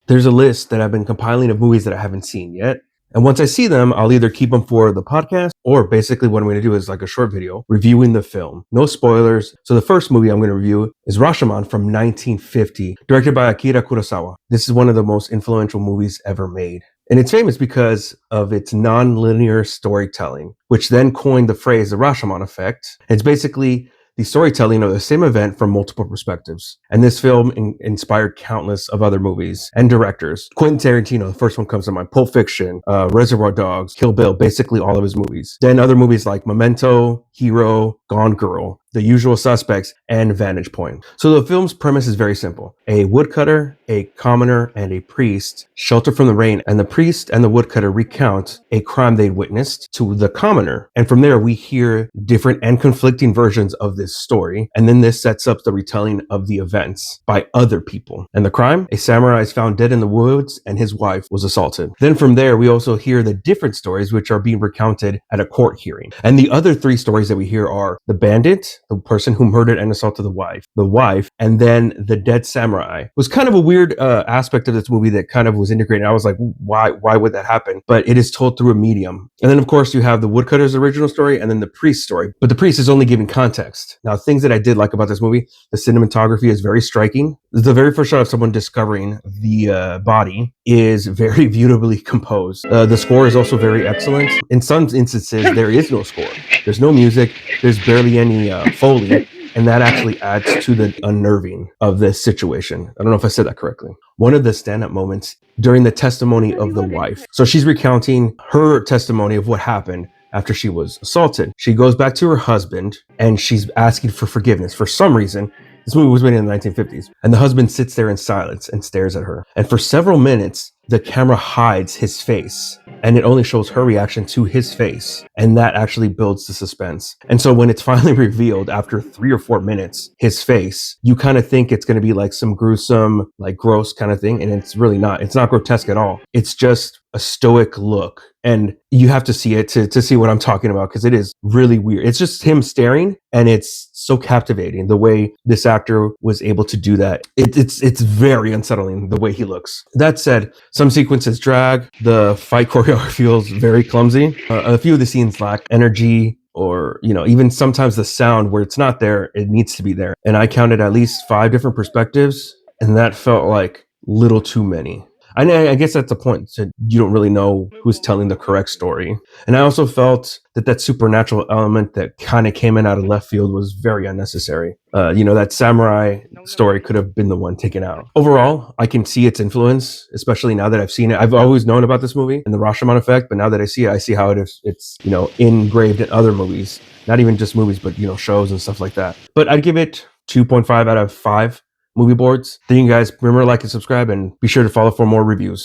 There's a list that I've been compiling of movies that I haven't seen yet. And once I see them, I'll either keep them for the podcast or basically what I'm going to do is like a short video reviewing the film. No spoilers. So the first movie I'm going to review is Rashomon from 1950, directed by Akira Kurosawa. This is one of the most influential movies ever made. And it's famous because of its non-linear storytelling, which then coined the phrase the Rashomon effect. It's basically the storytelling of the same event from multiple perspectives. And this film inspired countless of other movies and directors. Quentin Tarantino, the first one comes to mind, Pulp Fiction, Reservoir Dogs, Kill Bill, basically all of his movies. Then other movies like Memento, Hero, Gone Girl, The Usual Suspects, and Vantage Point. So the film's premise is very simple. A woodcutter, a commoner, and a priest shelter from the rain, and the priest and the woodcutter recount a crime they'd witnessed to the commoner. And from there, we hear different and conflicting versions of this story. And then this sets up the retelling of the events by other people. And the crime? A samurai is found dead in the woods, and his wife was assaulted. Then from there, we also hear the different stories which are being recounted at a court hearing. And the other three stories that we hear are the bandit, the person who murdered and assaulted the wife, and then the dead samurai. It was kind of a weird aspect of this movie that kind of was integrated. I was like, why would that happen? But it is told through a medium. And then of course you have the woodcutter's original story and then the priest story. But the priest is only giving context. Now, things that I did like about this movie, the cinematography is very striking. The very first shot of someone discovering the body is very beautifully composed. The score is also very excellent. In some instances, there is no score. There's no music. There's barely any Foley, and that actually adds to the unnerving of this situation. I don't know if I said that correctly. One of the stand-up moments during the testimony of the wife. So she's recounting her testimony of what happened after she was assaulted. She goes back to her husband and she's asking for forgiveness. For some reason, this movie was made in the 1950s, and the husband sits there in silence and stares at her. And for several minutes, the camera hides his face and it only shows her reaction to his face. And that actually builds the suspense. And so when it's finally revealed after 3 or 4 minutes, his face, you kind of think it's going to be like some gruesome, like gross kind of thing. And it's really not. It's not grotesque at all. It's just a stoic look. And you have to see it to see what I'm talking about, because it is really weird. It's just him staring, and it's so captivating the way this actor was able to do that. It's very unsettling the way he looks. That said, some sequences drag. The fight choreography feels very clumsy. A few of the scenes lack energy, or, even sometimes the sound where it's not there, it needs to be there. And I counted at least 5 different perspectives, and that felt like little too many. I guess that's the point. So you don't really know who's telling the correct story. And I also felt that supernatural element that kind of came in out of left field was very unnecessary. That samurai story could have been the one taken out. Overall, I can see its influence, especially now that I've seen it. I've always known about this movie and the Rashomon effect, but now that I see it, I see how it's engraved in other movies. Not even just movies, but, shows and stuff like that. But I'd give it 2.5 out of 5 movie boards. Thank you guys. Remember to like and subscribe, and be sure to follow for more reviews.